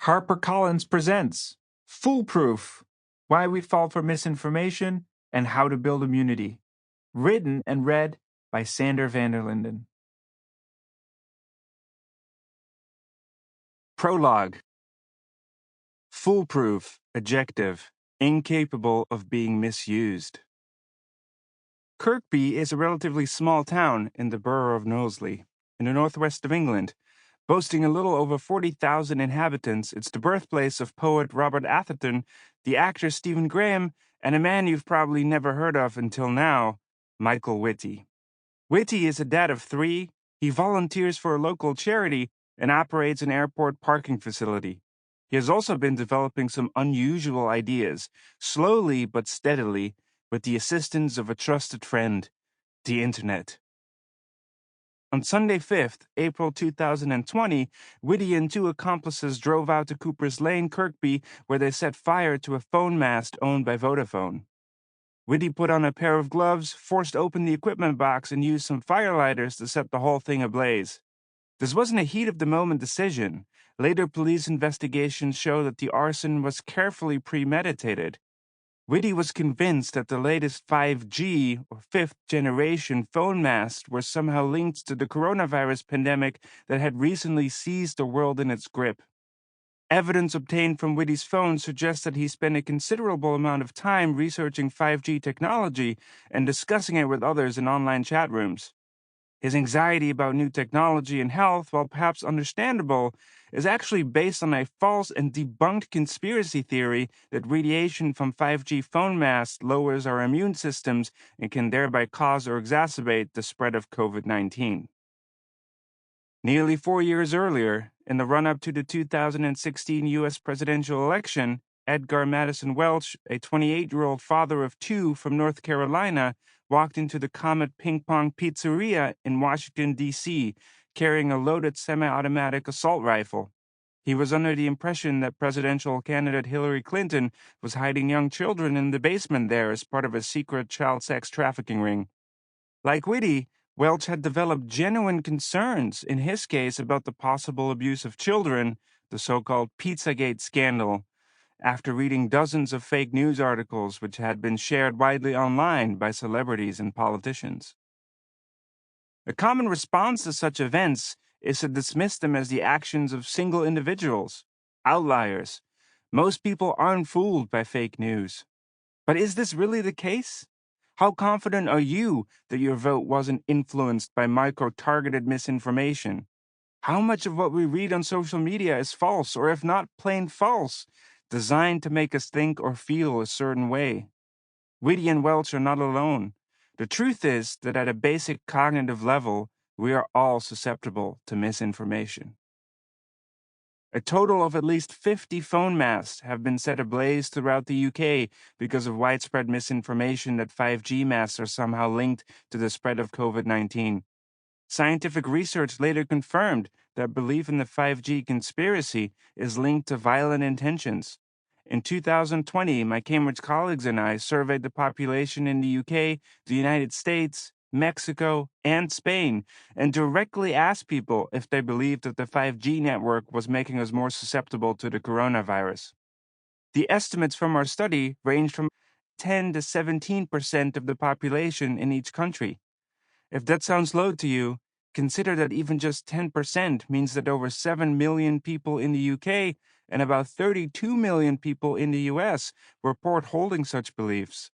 HarperCollins presents Foolproof: Why We Fall for Misinformation and How to Build Immunity. Written and read by Sander van der Linden. Prologue. Foolproof, adjective, incapable of being misused. Kirkby is a relatively small town in the borough of Knowsley, in the northwest of England. Boasting a little over 40,000 inhabitants, it's the birthplace of poet Robert Atherton, the actor Stephen Graham, and a man you've probably never heard of until now, Michael Whitty. Whitty is a dad of 3. He volunteers for a local charity and operates an airport parking facility. He has also been developing some unusual ideas, slowly but steadily, with the assistance of a trusted friend, the Internet. On Sunday 5th, April 2020, Whitty and 2 accomplices drove out to Cooper's Lane, Kirkby, where they set fire to a phone mast owned by Vodafone. Whitty put on a pair of gloves, forced open the equipment box, and used some firelighters to set the whole thing ablaze. This wasn't a heat-of-the-moment decision. Later police investigations show that the arson was carefully premeditated. Whitty was convinced that the latest 5G, or fifth-generation phone masts, were somehow linked to the coronavirus pandemic that had recently seized the world in its grip. Evidence obtained from Whitty's phone suggests that he spent a considerable amount of time researching 5G technology and discussing it with others in online chat rooms. His anxiety about new technology and health, while perhaps understandable, is actually based on a false and debunked conspiracy theory that radiation from 5G phone masts lowers our immune systems and can thereby cause or exacerbate the spread of COVID-19. Nearly 4 years earlier, in the run-up to the 2016 U.S. presidential election, Edgar Madison Welch, a 28-year-old father of 2 from North Carolina, walked into the Comet Ping Pong Pizzeria in Washington, D.C., carrying a loaded semi-automatic assault rifle. He was under the impression that presidential candidate Hillary Clinton was hiding young children in the basement there as part of a secret child sex trafficking ring. Like Whitty, Welch had developed genuine concerns, in his case, about the possible abuse of children, the so-called Pizzagate scandal, after reading dozens of fake news articles which had been shared widely online by celebrities and politicians. A common response to such events is to dismiss them as the actions of single individuals, outliers. Most people aren't fooled by fake news. But is this really the case? How confident are you that your vote wasn't influenced by micro-targeted misinformation? How much of what we read on social media is false, or if not plain false, designed to make us think or feel a certain way? Whitty and Welch are not alone. The truth is that at a basic cognitive level, we are all susceptible to misinformation. A total of at least 50 phone masts have been set ablaze throughout the UK because of widespread misinformation that 5G masts are somehow linked to the spread of COVID-19. Scientific research later confirmed that belief in the 5G conspiracy is linked to violent intentions. In 2020, my Cambridge colleagues and I surveyed the population in the UK, the United States, Mexico, and Spain, and directly asked people if they believed that the 5G network was making us more susceptible to the coronavirus. The estimates from our study ranged from 10 to 17% of the population in each country. If that sounds low to you, consider that even just 10% means that over 7 million people in the UK and about 32 million people in the US report holding such beliefs.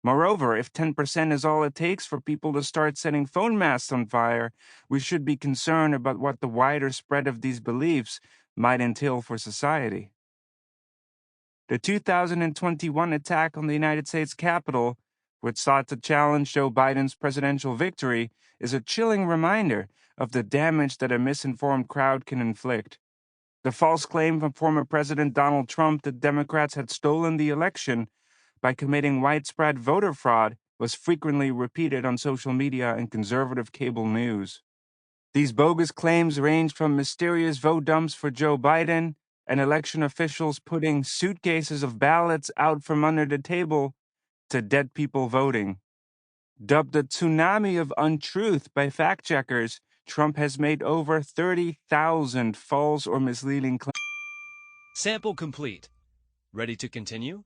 Moreover, if 10% is all it takes for people to start setting phone masts on fire, we should be concerned about what the wider spread of these beliefs might entail for society. The 2021 attack on the United States Capitol, which sought to challenge Joe Biden's presidential victory, is a chilling reminder of the damage that a misinformed crowd can inflict. The false claim from former President Donald Trump that Democrats had stolen the election by committing widespread voter fraud was frequently repeated on social media and conservative cable news. These bogus claims ranged from mysterious vote dumps for Joe Biden and election officials putting suitcases of ballots out from under the table to dead people voting. Dubbed a tsunami of untruth by fact-checkers, Trump has made over 30,000 false or misleading claims. Sample complete. Ready to continue?